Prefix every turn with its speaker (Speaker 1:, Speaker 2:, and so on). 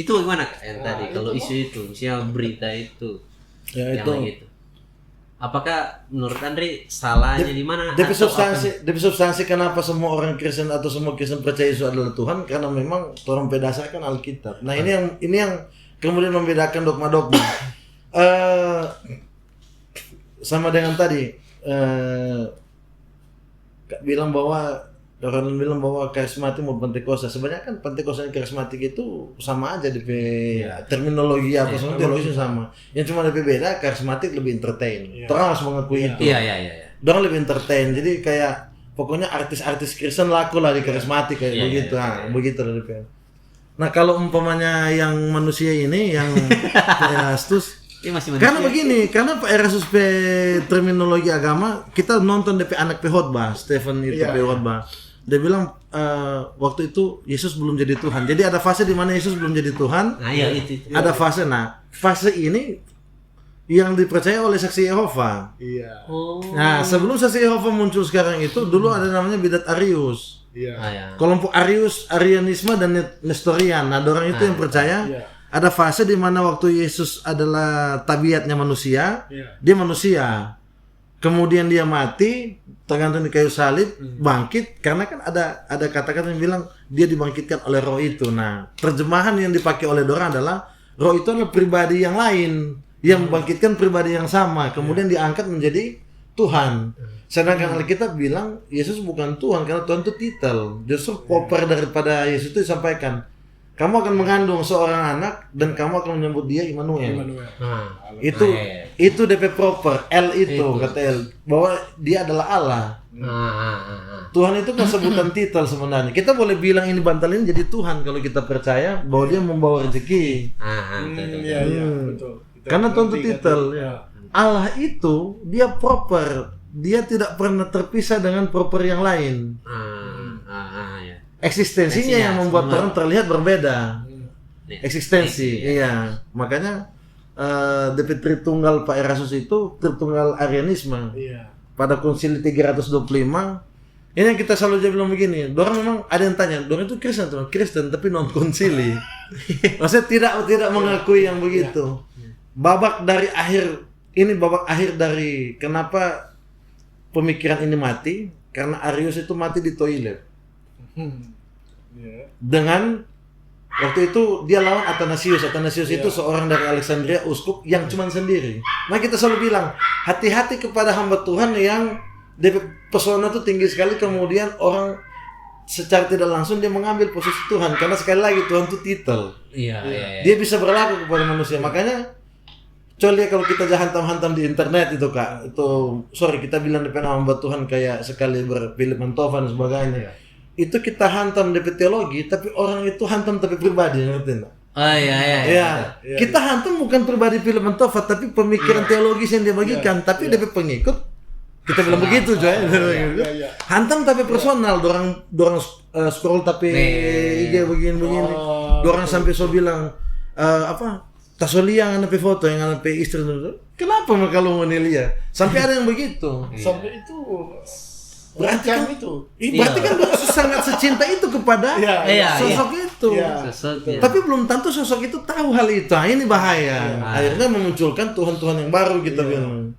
Speaker 1: Itu bagaimana Kak yang tadi
Speaker 2: itu
Speaker 1: kalau isu itu, misalnya berita itu
Speaker 3: Ya
Speaker 1: yang
Speaker 3: itu.
Speaker 1: lagi itu. Apakah menurut Andri salahnya di mana?
Speaker 3: Tapi
Speaker 1: atau
Speaker 3: substansi kenapa semua orang Kristen atau semua Kristen percaya Yesus adalah Tuhan, karena memang orang berdasarkan Alkitab. Nah, ini yang kemudian membedakan dogma-dogma. Sama dengan tadi orang bilang bahwa karismatik mau Pentakosta. Sebenarnya kan Pentakosta dan karismatik itu sama aja di terminologi apa semua teologi sama. Yang cuma lebih beda, karismatik lebih entertain. Orang harus mengakui itu.
Speaker 1: Iya.
Speaker 3: Orang lebih entertain. Jadi kayak pokoknya artis-artis Kristen laku lah di karismatik kayak begitu. Begitu lah DP. Nah, kalau umpamanya yang manusia ini yang Erastus
Speaker 1: Ini masih
Speaker 3: karena begini, karena Pak Erastus terminologi agama, kita nonton DP anak khotbah, Stephen itu khotbah. Dia bilang waktu itu Yesus belum jadi Tuhan. Jadi ada fase di mana Yesus belum jadi Tuhan.
Speaker 1: Nah, ya itu.
Speaker 3: Ada fase. Nah, fase ini yang dipercaya oleh saksi Yehova.
Speaker 2: Iya.
Speaker 1: Oh.
Speaker 3: Nah, sebelum saksi Yehova muncul sekarang itu, dulu ada namanya bidat Arius.
Speaker 2: Iya.
Speaker 1: Ya.
Speaker 3: Kelompok Arius, Arianisme dan Nestorian. Nah, orang itu yang percaya ada fase di mana waktu Yesus adalah tabiatnya manusia, dia manusia. Kemudian dia mati, tergantung di kayu salib, bangkit, karena kan ada kata-kata yang bilang dia dibangkitkan oleh roh itu. Nah, terjemahan yang dipakai oleh dorang adalah roh itu adalah pribadi yang lain, yang membangkitkan pribadi yang sama, kemudian diangkat menjadi Tuhan. Sedangkan Alkitab bilang Yesus bukan Tuhan, karena Tuhan itu titel. Justru proper daripada Yesus itu disampaikan, kamu akan mengandung seorang anak dan kamu akan menyebut dia Immanuel. Itu DP proper L itu kata L, bahwa dia adalah Allah. Tuhan itu kan sebutan titel sebenarnya. Kita boleh bilang ini bantal ini jadi Tuhan kalau kita percaya bahwa dia membawa rezeki.
Speaker 2: Iya, betul.
Speaker 3: Karena Tuhan itu titel. Allah itu dia proper, dia tidak pernah terpisah dengan proper yang lain. Eksistensinya yang membuat orang terlihat berbeda. Eksistensi, iya. Makanya DP Tritunggal Pak Erastus itu Tritunggal Arianisme.
Speaker 2: Iya.
Speaker 3: Pada konsili 325, ini yang kita selalu bilang begini, dorang memang ada yang tanya, dorang itu Kristen tapi non konsili. Maksudnya tidak mengakui yang begitu. Babak akhir dari kenapa pemikiran ini mati, karena Arius itu mati di toilet. Dengan waktu itu dia lawan Athanasius itu seorang dari Alexandria, uskup yang cuma sendiri. Nah, kita selalu bilang hati-hati kepada hamba Tuhan yang pesona itu tinggi sekali, kemudian orang secara tidak langsung dia mengambil posisi Tuhan, karena sekali lagi Tuhan itu titel.
Speaker 1: Iya.
Speaker 3: Dia bisa berlaku kepada manusia. Makanya coba kalau kita hantam-hantam di internet itu Kak, itu kita bilang DP hamba Tuhan kayak sekali Philip Mantovan dan sebagainya. Itu kita hantam DP teologi, tapi orang itu hantam tapi pribadi, ngerti enggak? Iya. Kita hantam bukan pribadi Philip Mantovan, tapi pemikiran teologis yang dia bagikan, tapi DP pengikut kita bilang begitu, coy. Hantam tapi personal, dorang scroll tapi IG begini. Dorang sampai bilang Tasoliang anak foto yang anak istri itu. Kenapa kalau mau lihat? Sampai ada yang begitu.
Speaker 2: Sampai itu
Speaker 3: Berarti kan
Speaker 2: itu.
Speaker 3: Berarti kan dia sangat secinta itu kepada sosok itu. Tapi belum tentu sosok itu tahu hal itu. Nah, ini bahaya. Akhirnya memunculkan Tuhan-Tuhan yang baru kita bilang.